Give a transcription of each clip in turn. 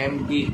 MD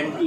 MD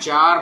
4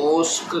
OSC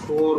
4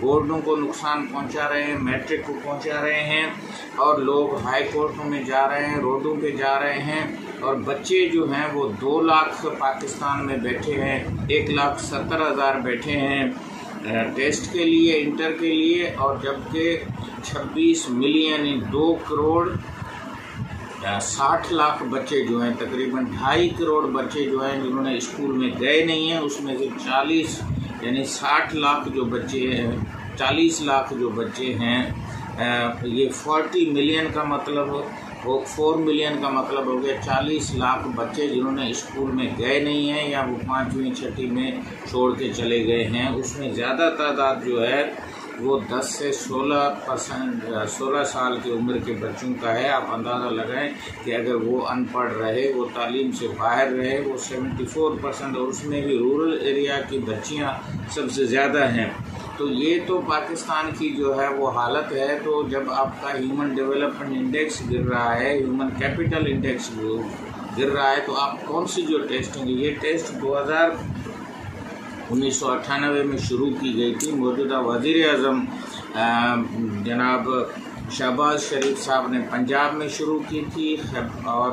بورڈوں کو نقصان پہنچا رہے ہیں، میٹرک کو پہنچا رہے ہیں، اور لوگ ہائی کورٹوں میں جا رہے ہیں، روڈوں پہ جا رہے ہیں، اور بچے جو ہیں وہ 2 لاکھ پاکستان میں بیٹھے ہیں، 1,70,000 بیٹھے ہیں ٹیسٹ کے لیے، انٹر کے لیے، اور جبکہ 26 ملین 2 کروڑ 60 لاکھ بچے جو ہیں، تقریباً 2.5 کروڑ بچے جو ہیں جنہوں نے اسکول میں گئے نہیں ہیں، اس میں سے 40 یعنی 60 لاکھ جو بچے ہیں، 40 لاکھ جو بچے ہیں، یہ 40 ملین کا مطلب 4 ملین کا مطلب ہو گیا 40 لاکھ بچے جنہوں نے اسکول میں گئے نہیں ہیں یا وہ 5ویں 6ٹھی میں چھوڑ کے چلے گئے ہیں۔ اس میں زیادہ تعداد جو ہے وہ 10 سے 16 سال کی عمر کے بچوں کا ہے۔ آپ اندازہ لگائیں کہ اگر وہ ان پڑھ رہے، وہ تعلیم سے باہر رہے، وہ 74%، اور اس میں بھی رورل ایریا کی بچیاں سب سے زیادہ ہیں۔ تو یہ تو پاکستان کی جو ہے وہ حالت ہے۔ تو جب آپ کا ہیومن ڈیولپمنٹ انڈیکس گر رہا ہے، ہیومن کیپٹل انڈیکس گر رہا ہے، تو آپ کون سی جو ٹیسٹ ہیں، یہ ٹیسٹ 1998 میں شروع کی گئی تھی۔ موجودہ وزیر اعظم جناب شہباز شریف صاحب نے پنجاب میں شروع کی تھی، اور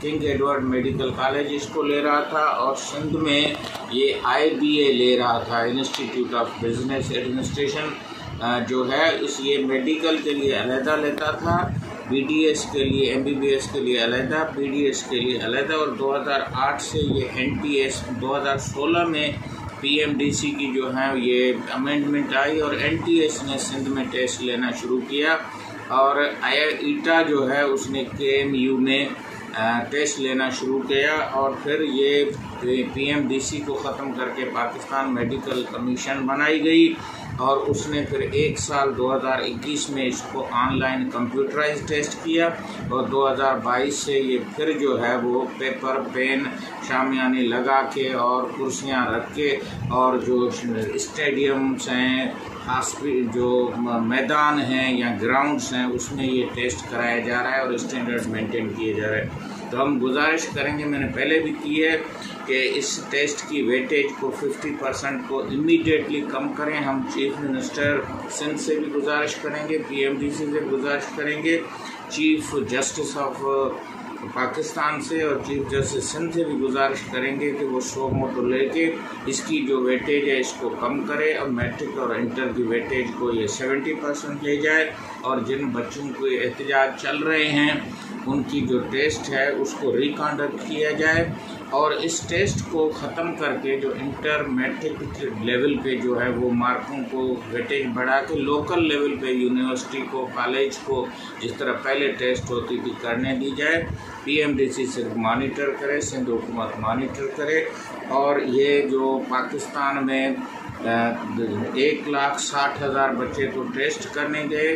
کنگ ایڈورڈ میڈیکل کالج اس کو لے رہا تھا، اور سندھ میں یہ IBA لے رہا تھا، انسٹیٹیوٹ آف بزنس ایڈمنسٹریشن جو ہے، یہ میڈیکل کے لیے علیحدہ لیتا تھا، BDS کے لیے MBBS کے لیے علیحدہ، PDS کے لیے علیحدہ، اور 2008 سے یہ NTS 2016 میں PMDC کی جو ہے یہ امینڈمنٹ آئی، اور NTS نے سندھ میں ٹیسٹ لینا شروع کیا، اور ایٹا جو ہے اس نے KMU میں ٹیسٹ لینا شروع کیا، اور پھر یہ PMDC کو ختم کر کے پاکستان میڈیکل کمیشن بنائی گئی، اور اس نے پھر 1 سال 2021 میں اس کو آن لائن کمپیوٹرائز ٹیسٹ کیا، اور 2022 سے یہ پھر جو ہے وہ پیپر پین شامیانے لگا کے اور کرسیاں رکھ کے، اور جو اسٹیڈیمز ہیں، جو میدان ہیں یا گراؤنڈز ہیں، اس میں یہ ٹیسٹ کرایا جا رہا ہے اور اسٹینڈرڈ مینٹین کیے جا رہے ہیں۔ تو ہم گزارش کریں گے، میں نے پہلے بھی کی ہے، کہ اس ٹیسٹ کی ویٹیج کو 50% کو امیڈیٹلی کم کریں۔ ہم چیف منسٹر سندھ سے بھی گزارش کریں گے، PMDC سے گزارش کریں گے، چیف جسٹس آف پاکستان سے اور چیف جسٹس سندھ سے بھی گزارش کریں گے کہ وہ سو موٹو لے کے اس کی جو ویٹیج ہے اس کو کم کرے، اور میٹرک اور انٹر کی ویٹیج کو یہ 70% لے جائے، اور جن بچوں کو احتجاج چل رہے ہیں ان کی جو ٹیسٹ ہے اس کو ریکنڈکٹ کیا جائے، اور اس ٹیسٹ کو ختم کر کے جو انٹر میٹرک لیول پہ جو ہے وہ مارکوں کو ویٹیج بڑھا کے لوکل لیول پہ یونیورسٹی کو، کالج کو جس طرح پہلے ٹیسٹ ہوتی تھی کرنے دی جائے۔ PMDC صرف مانیٹر کرے، سندھ حکومت مانیٹر کرے، اور یہ جو پاکستان میں 1,60,000 بچے تو ٹیسٹ کرنے گئے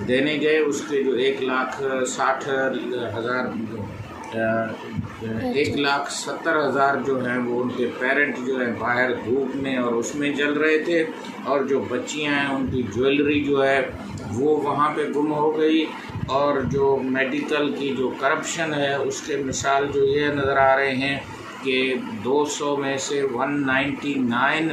دینے گئے، اس کے جو 1,70,000 جو ہیں وہ ان کے پیرنٹ جو ہیں باہر دھوپ میں اور اس میں جل رہے تھے، اور جو بچیاں ہیں ان کی جویلری جو ہے وہ وہاں پہ گم ہو گئی، اور جو میڈیکل کی جو کرپشن ہے اس کے مثال جو یہ نظر آ رہے ہیں کہ 200 میں سے 199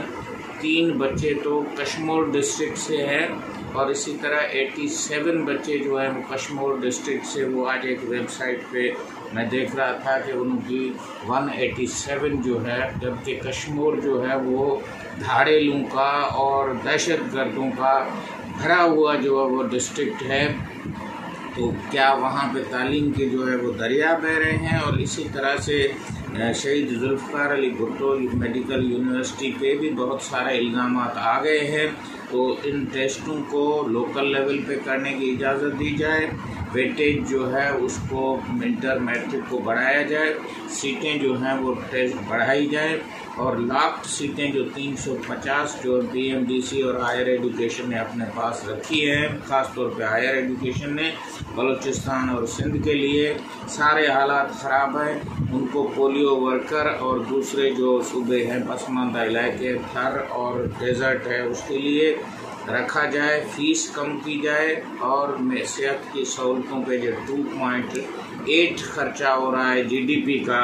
3 بچے تو کشمور ڈسٹرکٹ سے ہیں، اور اسی طرح 87 بچے جو ہیں وہ کشمور ڈسٹرکٹ سے، وہ آج ایک ویب سائٹ پہ میں دیکھ رہا تھا کہ ان کی 187 جو ہے، جبکہ کشمور جو ہے وہ دھاڑیلوں کا اور دہشت گردوں کا بھرا ہوا جو ہے وہ ڈسٹرکٹ ہے، تو کیا وہاں پہ تعلیم کے جو ہے وہ دریا بہہ رہے ہیں؟ اور اسی طرح سے شہید ذوالفقار علی بھٹو میڈیکل یونیورسٹی پہ بھی بہت سارے الزامات آ گئے ہیں، تو ان ٹیسٹوں کو لوکل لیول پہ کرنے کی اجازت دی جائے، ویٹیج جو ہے اس کو انٹر میٹرک کو بڑھایا جائے، سیٹیں جو ہیں وہ ٹیسٹ بڑھائی جائے، اور لاکھ سیٹیں جو 350 جو PMDC اور ہائر ایڈوکیشن نے اپنے پاس رکھی ہیں، خاص طور پہ ہائر ایڈوکیشن نے بلوچستان اور سندھ کے لیے سارے حالات خراب ہیں، ان کو پولیو ورکر اور دوسرے جو صوبے ہیں پسماندہ علاقے تھر اور ڈیزرٹ ہے اس کے لیے رکھا جائے، فیس کم کی جائے، اور صحت کی سہولتوں پہ جو 8 خرچہ ہو رہا ہے GDP کا،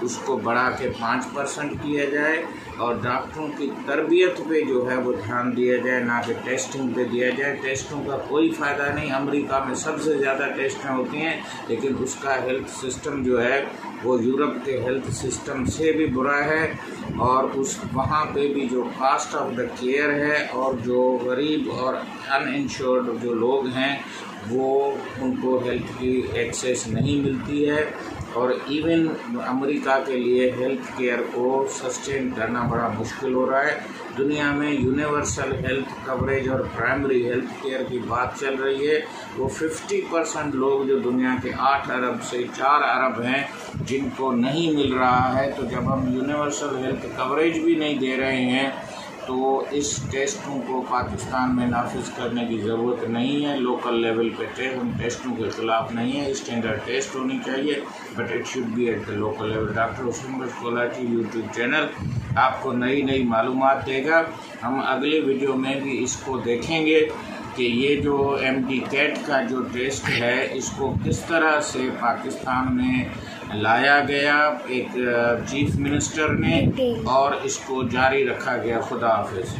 اس کو بڑھا کے 5% کیا جائے، اور ڈاکٹروں کی تربیت پہ جو ہے وہ دھیان دیا جائے، نہ کہ ٹیسٹنگ پہ دیا جائے۔ ٹیسٹوں کا کوئی فائدہ نہیں، امریکہ میں سب سے زیادہ ٹیسٹیں ہوتی ہیں، لیکن اس کا ہیلتھ سسٹم جو ہے وہ یورپ کے ہیلتھ سسٹم سے بھی برا ہے، اور وہاں پہ بھی جو کاسٹ آف دا کیئر ہے، اور جو غریب اور ان انشورڈ جو لوگ ہیں وہ ان کو ہیلتھ کی ایکسیس نہیں ملتی ہے، اور ایون امریکہ کے لیے ہیلتھ کیئر کو سسٹین کرنا بڑا مشکل ہو رہا ہے۔ دنیا میں یونیورسل ہیلتھ کوریج اور پرائمری ہیلتھ کیئر کی بات چل رہی ہے، وہ 50% لوگ جو دنیا کے 8 ارب سے 4 ارب ہیں جن کو نہیں مل رہا ہے۔ تو جب ہم یونیورسل ہیلتھ کوریج بھی نہیں دے رہے ہیں تو اس ٹیسٹوں کو پاکستان میں نافذ کرنے کی ضرورت نہیں ہے۔ لوکل لیول پہ ہم ٹیسٹوں کے خلاف نہیں ہیں، اسٹینڈرڈ ٹیسٹ ہونی چاہیے، but it should be at the local level. Doctor Hussain Bakhsh Kolachi YouTube channel آپ کو نئی نئی معلومات دے گا۔ ہم اگلے ویڈیو میں بھی اس کو دیکھیں گے کہ یہ جو MD CAT کا جو ٹیسٹ ہے اس کو کس طرح سے پاکستان میں لایا گیا ایک چیف منسٹر نے، اور اس کو جاری رکھا گیا۔ خدا حافظ۔